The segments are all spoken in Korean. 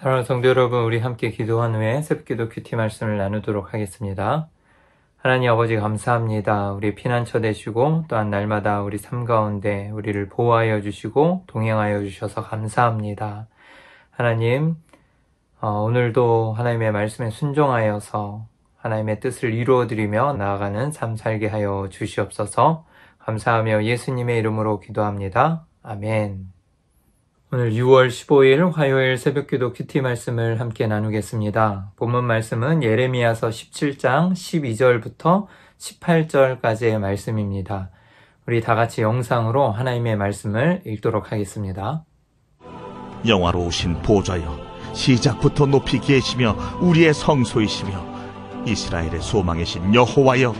사랑하는 성도 여러분, 우리 함께 기도한 후에 새벽기도 큐티 말씀을 나누도록 하겠습니다. 하나님 아버지 감사합니다. 우리 피난처 되시고 또한 날마다 우리 삶 가운데 우리를 보호하여 주시고 동행하여 주셔서 감사합니다. 하나님, 오늘도 하나님의 말씀에 순종하여서 하나님의 뜻을 이루어드리며 나아가는 삶 살게 하여 주시옵소서. 감사하며 예수님의 이름으로 기도합니다. 아멘. 오늘 6월 15일 화요일 새벽기도 큐티 말씀을 함께 나누겠습니다. 본문 말씀은 예레미야서 17장 12절부터 18절까지의 말씀입니다. 우리 다 같이 영상으로 하나님의 말씀을 읽도록 하겠습니다. 영화로우신 보좌여, 시작부터 높이 계시며 우리의 성소이시며 이스라엘의 소망이신 여호와여,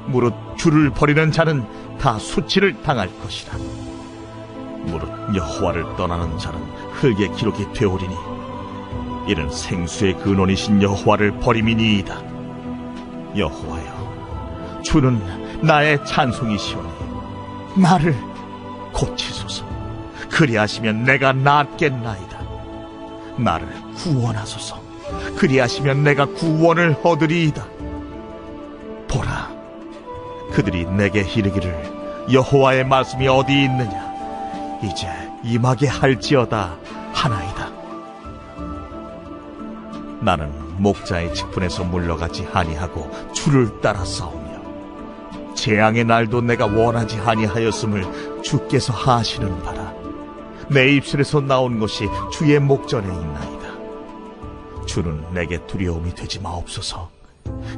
무릇 주를 버리는 자는 다 수치를 당할 것이라. 무릇 여호와를 떠나는 자는 흙의 기록이 되오리니 이는 생수의 근원이신 여호와를 버림이니이다. 여호와여, 주는 나의 찬송이시오니 나를 고치소서. 그리하시면 내가 낫겠나이다. 나를 구원하소서. 그리하시면 내가 구원을 얻으리이다. 보라, 그들이 내게 이르기를 여호와의 말씀이 어디 있느냐, 이제 임하게 할지어다 하나이다. 나는 목자의 직분에서 물러가지 아니하고 주를 따라 싸우며 재앙의 날도 내가 원하지 아니하였음을 주께서 하시는 바라. 내 입술에서 나온 것이 주의 목전에 있나이다. 주는 내게 두려움이 되지 마옵소서.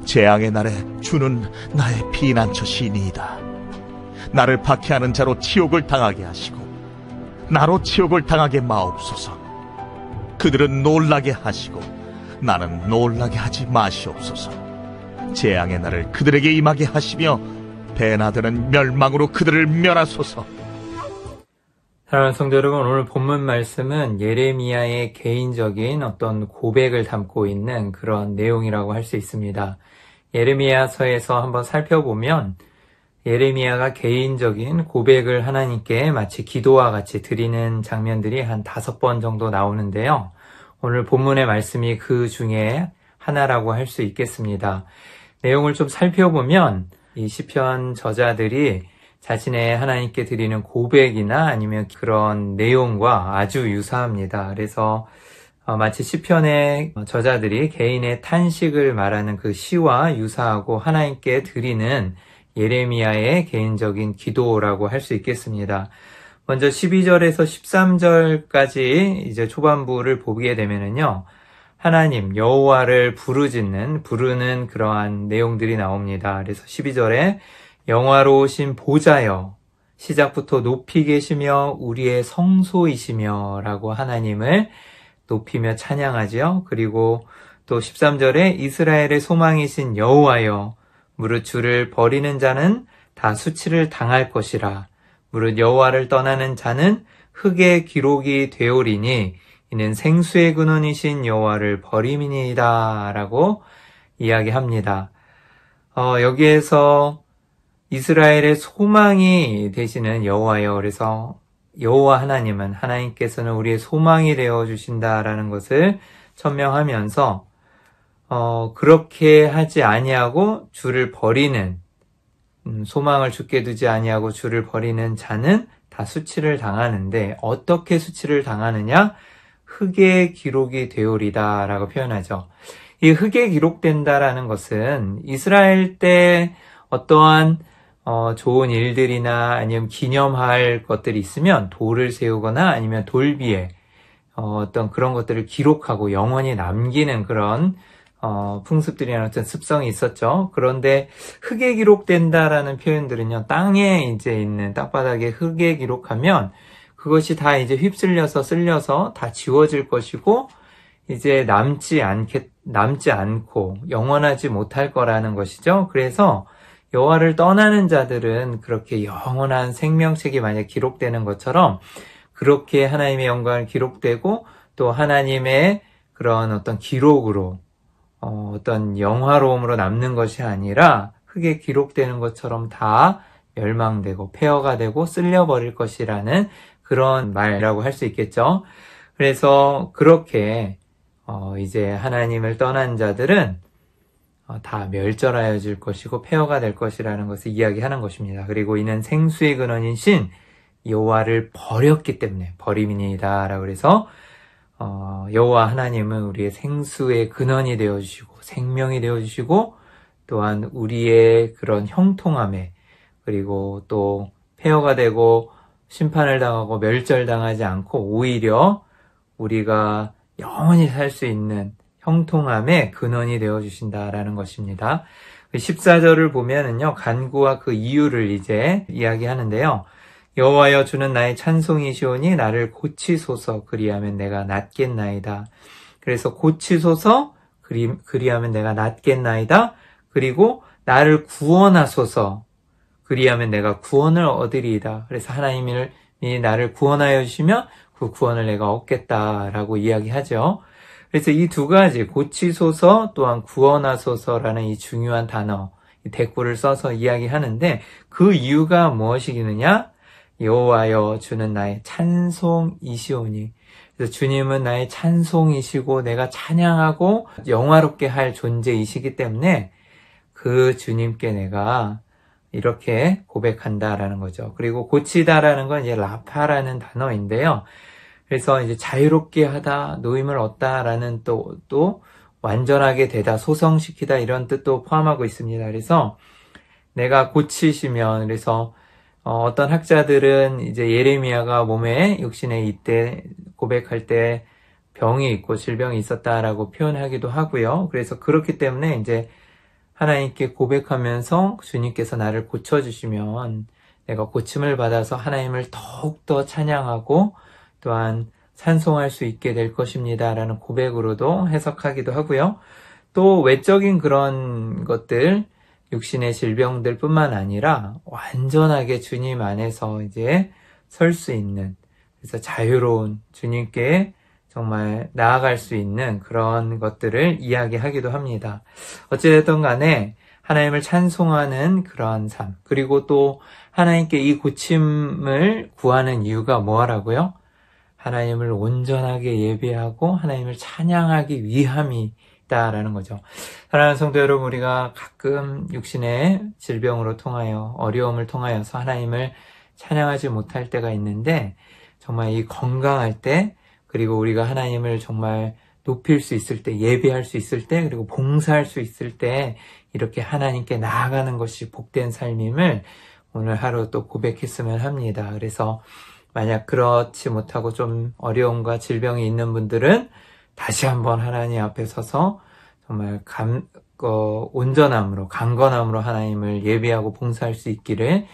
재앙의 날에 주는 나의 피난처시니이다. 나를 박해하는 자로 치욕을 당하게 하시고 나로 치욕을 당하게 마옵소서. 그들은 놀라게 하시고 나는 놀라게 하지 마시옵소서. 재앙의 날을 그들에게 임하게 하시며 배나 드는 멸망으로 그들을 멸하소서. 사랑하는 성도 여러분, 오늘 본문 말씀은 예레미야의 개인적인 어떤 고백을 담고 있는 그런 내용이라고 할 수 있습니다. 예레미야서에서 한번 살펴보면 예레미야가 개인적인 고백을 하나님께 마치 기도와 같이 드리는 장면들이 한 5번 정도 나오는데요. 오늘 본문의 말씀이 그 중에 하나라고 할 수 있겠습니다. 내용을 좀 살펴보면 이 시편 저자들이 자신의 하나님께 드리는 고백이나 아니면 그런 내용과 아주 유사합니다. 그래서 마치 시편의 저자들이 개인의 탄식을 말하는 그 시와 유사하고 하나님께 드리는 예레미야의 개인적인 기도라고 할 수 있겠습니다. 먼저 12절에서 13절까지 이제 초반부를 보게 되면은요, 하나님 여호와를 부르는 그러한 내용들이 나옵니다. 그래서 12절에 영화로우신 보좌여, 시작부터 높이 계시며 우리의 성소이시며 라고 하나님을 높이며 찬양하지요. 그리고 또 13절에 이스라엘의 소망이신 여호와여, 무릇 주를 버리는 자는 다 수치를 당할 것이라. 무릇 여호와를 떠나는 자는 흙의 기록이 되오리니 이는 생수의 근원이신 여호와를 버림이니이다 라고 이야기합니다. 여기에서 이스라엘의 소망이 되시는 여호와여, 그래서 여호와 하나님께서는 우리의 소망이 되어 주신다라는 것을 천명하면서 그렇게 하지 아니하고 주를 버리는, 소망을 주께 두지 아니하고 주를 버리는 자는 다 수치를 당하는데, 어떻게 수치를 당하느냐? 흙의 기록이 되오리다 라고 표현하죠. 이 흙에 기록된다라는 것은 이스라엘 때 어떠한 좋은 일들이나 아니면 기념할 것들이 있으면 돌을 세우거나 아니면 돌비에 어떤 그런 것들을 기록하고 영원히 남기는 그런 풍습들이나 어떤 습성이 있었죠. 그런데 흙에 기록된다라는 표현들은요, 땅에 이제 있는 땅바닥에 흙에 기록하면 그것이 다 이제 휩쓸려서 쓸려서 다 지워질 것이고 이제 남지 않고 영원하지 못할 거라는 것이죠. 그래서 여호와를 떠나는 자들은 그렇게 영원한 생명책이 만약 기록되는 것처럼 그렇게 하나님의 영광을 기록되고 또 하나님의 그런 어떤 기록으로 어떤 영화로움으로 남는 것이 아니라 흙에 기록되는 것처럼 다 멸망되고 폐허가 되고 쓸려버릴 것이라는 그런 말이라고 할 수 있겠죠. 그래서 그렇게 이제 하나님을 떠난 자들은 다 멸절하여질 것이고 폐허가 될 것이라는 것을 이야기하는 것입니다. 그리고 이는 생수의 근원인 신 여호와를 버렸기 때문에 버림이니이다 라고 그래서 여호와 하나님은 우리의 생수의 근원이 되어주시고 생명이 되어주시고 또한 우리의 그런 형통함에 그리고 또 폐허가 되고 심판을 당하고 멸절당하지 않고 오히려 우리가 영원히 살 수 있는 형통함의 근원이 되어주신다라는 것입니다. 14절을 보면은요, 간구와 그 이유를 이제 이야기하는데요. 여호와여 주는 나의 찬송이시오니 나를 고치소서 그리하면 내가 낫겠나이다. 그래서 고치소서 그리하면 내가 낫겠나이다. 그리고 나를 구원하소서 그리하면 내가 구원을 얻으리이다. 그래서 하나님이 나를 구원하여 주시면 그 구원을 내가 얻겠다라고 이야기하죠. 그래서 이 두 가지 고치소서 또한 구원하소서라는 이 중요한 단어, 이 대꾸를 써서 이야기하는데 그 이유가 무엇이겠느냐? 여호와여 주는 나의 찬송이시오니. 그래서 주님은 나의 찬송이시고 내가 찬양하고 영화롭게 할 존재이시기 때문에 그 주님께 내가 이렇게 고백한다라는 거죠. 그리고 고치다라는 건 이제 라파라는 단어인데요. 그래서 이제 자유롭게 하다, 노임을 얻다라는 또 완전하게 되다, 소성시키다 이런 뜻도 포함하고 있습니다. 그래서 내가 고치시면 그래서 어떤 학자들은 이제 예레미야가 몸에 육신에 이때 고백할 때 병이 있고 질병이 있었다라고 표현하기도 하고요. 그래서 그렇기 때문에 이제 하나님께 고백하면서 주님께서 나를 고쳐주시면 내가 고침을 받아서 하나님을 더욱더 찬양하고 또한 찬송할 수 있게 될 것입니다. 라는 고백으로도 해석하기도 하고요. 또 외적인 그런 것들, 육신의 질병들 뿐만 아니라 완전하게 주님 안에서 이제 설 수 있는, 그래서 자유로운 주님께 정말 나아갈 수 있는 그런 것들을 이야기하기도 합니다. 어찌됐든 간에 하나님을 찬송하는 그러한 삶, 그리고 또 하나님께 이 고침을 구하는 이유가 뭐라고요? 하나님을 온전하게 예배하고 하나님을 찬양하기 위함이다라는 거죠. 사랑하는 성도 여러분, 우리가 가끔 육신의 질병으로 통하여 어려움을 통하여서 하나님을 찬양하지 못할 때가 있는데 정말 이 건강할 때 그리고 우리가 하나님을 정말 높일 수 있을 때, 예배할 수 있을 때, 그리고 봉사할 수 있을 때 이렇게 하나님께 나아가는 것이 복된 삶임을 오늘 하루 또 고백했으면 합니다. 그래서 만약 그렇지 못하고 좀 어려움과 질병이 있는 분들은 다시 한번 하나님 앞에 서서 정말 온전함으로, 강건함으로 하나님을 예배하고 봉사할 수 있기를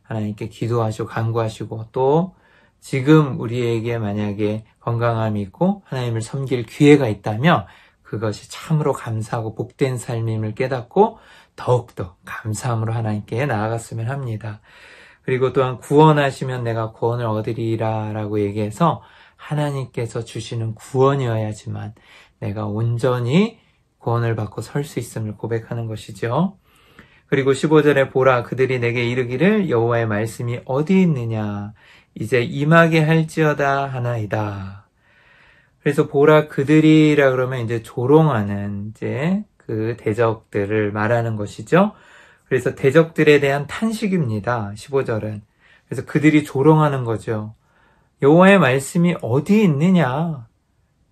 하나님께 기도하시고 간구하시고 또 지금 우리에게 만약에 건강함이 있고 하나님을 섬길 기회가 있다면 그것이 참으로 감사하고 복된 삶임을 깨닫고 더욱더 감사함으로 하나님께 나아갔으면 합니다. 그리고 또한 구원하시면 내가 구원을 얻으리라 라고 얘기해서 하나님께서 주시는 구원이어야지만 내가 온전히 구원을 받고 설 수 있음을 고백하는 것이죠. 그리고 15절에 보라 그들이 내게 이르기를 여호와의 말씀이 어디 있느냐 이제 임하게 할지어다 하나이다. 그래서 보라 그들이라 그러면 이제 조롱하는 이제 그 대적들을 말하는 것이죠. 그래서 대적들에 대한 탄식입니다. 15절은. 그래서 그들이 조롱하는 거죠. 여호와의 말씀이 어디 있느냐?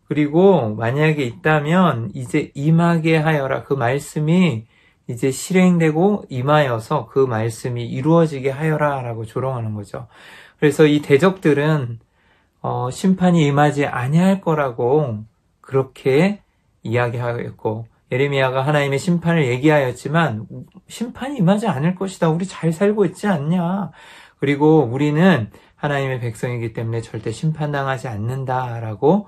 그리고 만약에 있다면 이제 임하게 하여라. 그 말씀이 이제 실행되고 임하여서 그 말씀이 이루어지게 하여라 라고 조롱하는 거죠. 그래서 이 대적들은 심판이 임하지 아니할 거라고 그렇게 이야기하였고 예레미야가 하나님의 심판을 얘기하였지만 심판이 임하지 않을 것이다. 우리 잘 살고 있지 않냐. 그리고 우리는 하나님의 백성이기 때문에 절대 심판당하지 않는다라고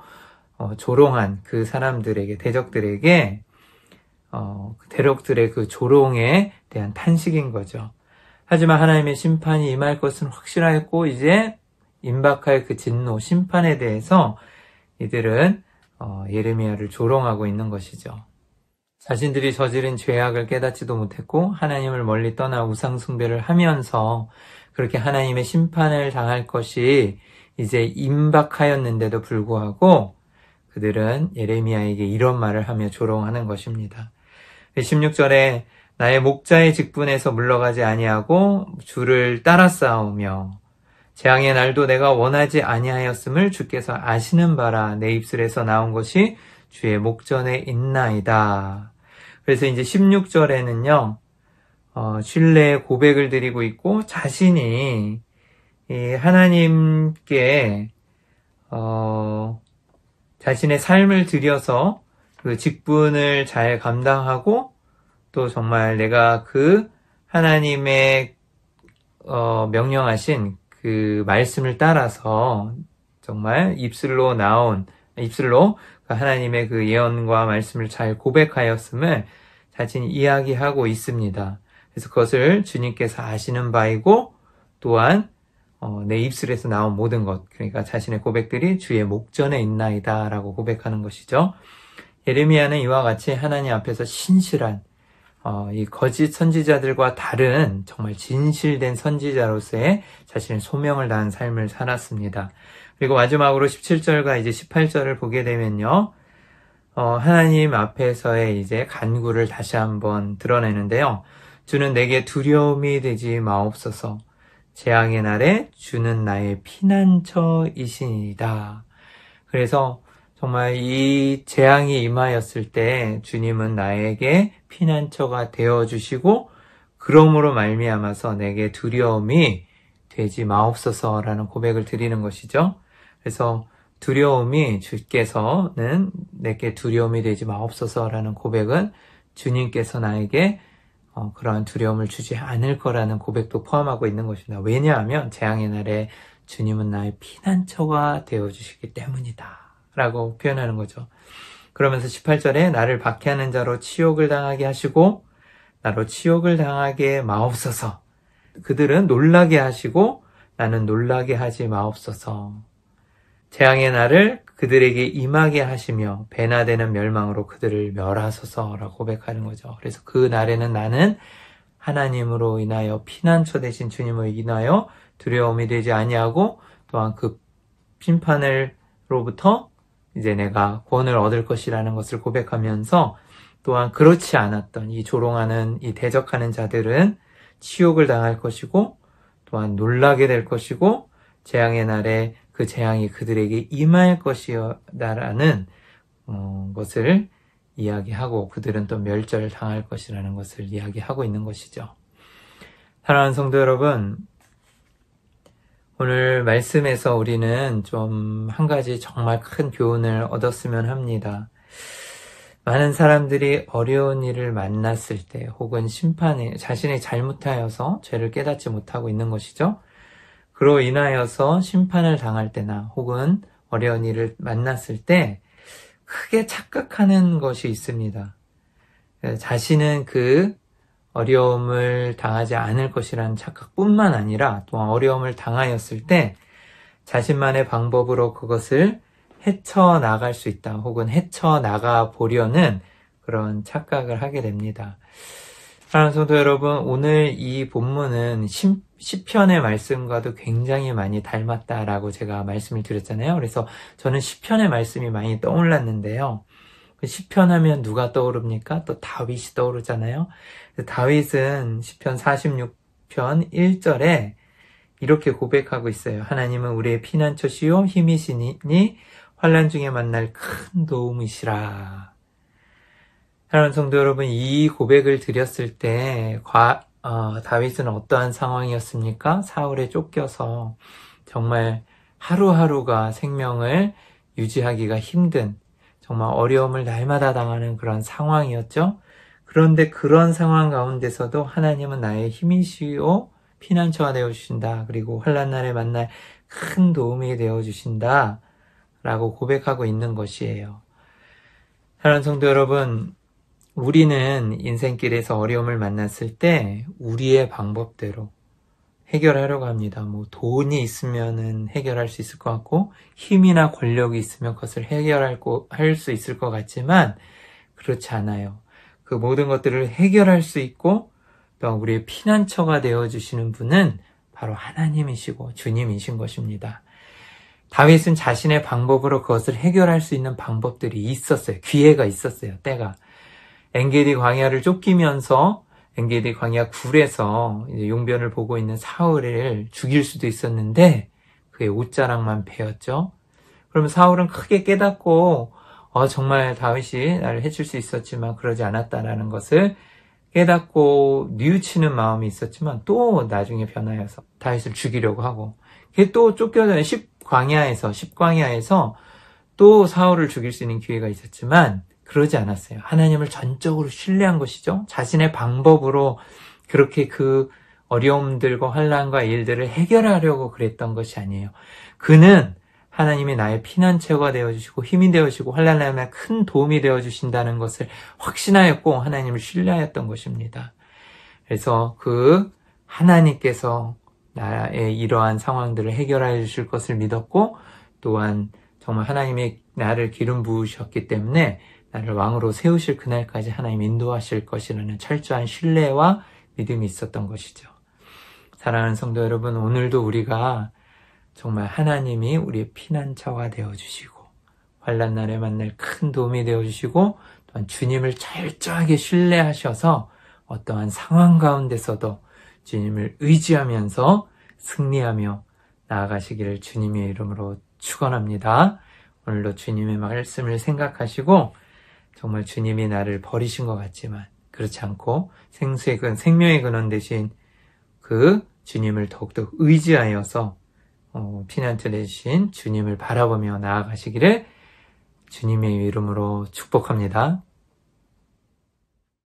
조롱한 그 사람들에게 대적들에게 대적들의 그 조롱에 대한 탄식인 거죠. 하지만 하나님의 심판이 임할 것은 확실하였고 이제 임박할 그 진노, 심판에 대해서 이들은 예레미야를 조롱하고 있는 것이죠. 자신들이 저지른 죄악을 깨닫지도 못했고 하나님을 멀리 떠나 우상 숭배를 하면서 그렇게 하나님의 심판을 당할 것이 이제 임박하였는데도 불구하고 그들은 예레미야에게 이런 말을 하며 조롱하는 것입니다. 16절에 나의 목자의 직분에서 물러가지 아니하고 주를 따라 싸우며 재앙의 날도 내가 원하지 아니하였음을 주께서 아시는 바라. 내 입술에서 나온 것이 주의 목전에 있나이다. 그래서 이제 16절에는요, 신뢰의 고백을 드리고 있고, 자신이 하나님께, 자신의 삶을 들여서 그 직분을 잘 감당하고, 또 정말 내가 그 하나님의, 명령하신 그 말씀을 따라서 정말 입술로 하나님의 그 예언과 말씀을 잘 고백하였음을 자신이 이야기하고 있습니다. 그래서 그것을 주님께서 아시는 바이고 또한 내 입술에서 나온 모든 것, 그러니까 자신의 고백들이 주의 목전에 있나이다 라고 고백하는 것이죠. 예레미야는 이와 같이 하나님 앞에서 신실한 이 거짓 선지자들과 다른 정말 진실된 선지자로서의 자신의 소명을 다한 삶을 살았습니다. 그리고 마지막으로 17절과 이제 18절을 보게 되면요, 하나님 앞에서의 이제 간구를 다시 한번 드러내는데요. 주는 내게 두려움이 되지 마옵소서. 재앙의 날에 주는 나의 피난처이시니이다. 그래서 정말 이 재앙이 임하였을 때 주님은 나에게 피난처가 되어주시고 그러므로 말미암아서 내게 두려움이 되지 마옵소서라는 고백을 드리는 것이죠. 그래서 주께서는 내게 두려움이 되지 마옵소서라는 고백은 주님께서 나에게 그러한 두려움을 주지 않을 거라는 고백도 포함하고 있는 것입니다. 왜냐하면 재앙의 날에 주님은 나의 피난처가 되어주시기 때문이다 라고 표현하는 거죠. 그러면서 18절에 나를 박해하는 자로 치욕을 당하게 하시고 나로 치욕을 당하게 마옵소서. 그들은 놀라게 하시고 나는 놀라게 하지 마옵소서. 재앙의 날을 그들에게 임하게 하시며 배나 되는 멸망으로 그들을 멸하소서라고 고백하는 거죠. 그래서 그 날에는 나는 하나님으로 인하여 피난처 되신 주님을 인하여 두려움이 되지 아니하고 또한 그 심판으로부터 이제 내가 구원을 얻을 것이라는 것을 고백하면서 또한 그렇지 않았던 이 조롱하는 이 대적하는 자들은 치욕을 당할 것이고 또한 놀라게 될 것이고 재앙의 날에 그 재앙이 그들에게 임할 것이다라는 것을 이야기하고 그들은 또 멸절을 당할 것이라는 것을 이야기하고 있는 것이죠. 사랑하는 성도 여러분, 오늘 말씀에서 우리는 좀 한 가지 정말 큰 교훈을 얻었으면 합니다. 많은 사람들이 어려운 일을 만났을 때 혹은 심판에 자신이 잘못하여서 죄를 깨닫지 못하고 있는 것이죠. 그로 인하여서 심판을 당할 때나 혹은 어려운 일을 만났을 때 크게 착각하는 것이 있습니다. 자신은 그 어려움을 당하지 않을 것이라는 착각뿐만 아니라 또한 어려움을 당하였을 때 자신만의 방법으로 그것을 헤쳐나갈 수 있다 혹은 헤쳐나가 보려는 그런 착각을 하게 됩니다. 사랑하는 성도 여러분, 오늘 이 본문은 시편의 말씀과도 굉장히 많이 닮았다라고 제가 말씀을 드렸잖아요. 그래서 저는 시편의 말씀이 많이 떠올랐는데요. 그 시편 하면 누가 떠오릅니까? 또 다윗이 떠오르잖아요. 다윗은 시편 46편 1절에 이렇게 고백하고 있어요. 하나님은 우리의 피난처시요 힘이시니 환난 중에 만날 큰 도움이시라. 사랑하는 성도 여러분, 이 고백을 드렸을 때 다윗은 어떠한 상황이었습니까? 사울에 쫓겨서 정말 하루하루가 생명을 유지하기가 힘든 정말 어려움을 날마다 당하는 그런 상황이었죠. 그런데 그런 상황 가운데서도 하나님은 나의 힘이시오 피난처가 되어주신다. 그리고 환난 날에 만날 큰 도움이 되어주신다 라고 고백하고 있는 것이에요. 사랑하는 성도 여러분, 우리는 인생길에서 어려움을 만났을 때 우리의 방법대로 해결하려고 합니다. 돈이 있으면은 해결할 수 있을 것 같고 힘이나 권력이 있으면 그것을 할 수 있을 것 같지만 그렇지 않아요. 그 모든 것들을 해결할 수 있고 또 우리의 피난처가 되어주시는 분은 바로 하나님이시고 주님이신 것입니다. 다윗은 자신의 방법으로 그것을 해결할 수 있는 방법들이 있었어요. 기회가 있었어요. 때가. 엔게디 광야를 쫓기면서 엔게디 광야 굴에서 용변을 보고 있는 사울을 죽일 수도 있었는데 그의 옷자락만 베었죠. 그러면 사울은 크게 깨닫고 정말 다윗이 나를 해칠 수 있었지만 그러지 않았다라는 것을 깨닫고 뉘우치는 마음이 있었지만 또 나중에 변하여서 다윗을 죽이려고 하고 그게 또 쫓겨서 십광야에서 또 사울을 죽일 수 있는 기회가 있었지만 그러지 않았어요. 하나님을 전적으로 신뢰한 것이죠. 자신의 방법으로 그렇게 그 어려움들과 환난과 일들을 해결하려고 그랬던 것이 아니에요. 그는 하나님이 나의 피난처가 되어주시고 힘이 되어주시고 환난에 큰 도움이 되어주신다는 것을 확신하였고 하나님을 신뢰하였던 것입니다. 그래서 그 하나님께서 나의 이러한 상황들을 해결해 주실 것을 믿었고 또한 정말 하나님이 나를 기름 부으셨기 때문에 나를 왕으로 세우실 그날까지 하나님 인도하실 것이라는 철저한 신뢰와 믿음이 있었던 것이죠. 사랑하는 성도 여러분, 오늘도 우리가 정말 하나님이 우리의 피난처가 되어주시고 환난 날에 만날 큰 도움이 되어주시고 또한 주님을 철저하게 신뢰하셔서 어떠한 상황 가운데서도 주님을 의지하면서 승리하며 나아가시기를 주님의 이름으로 축원합니다. 오늘도 주님의 말씀을 생각하시고 정말 주님이 나를 버리신 것 같지만 그렇지 않고 생명의 근원 되신 그 주님을 더욱더 의지하여서 피난처 되신 주님을 바라보며 나아가시기를 주님의 이름으로 축복합니다.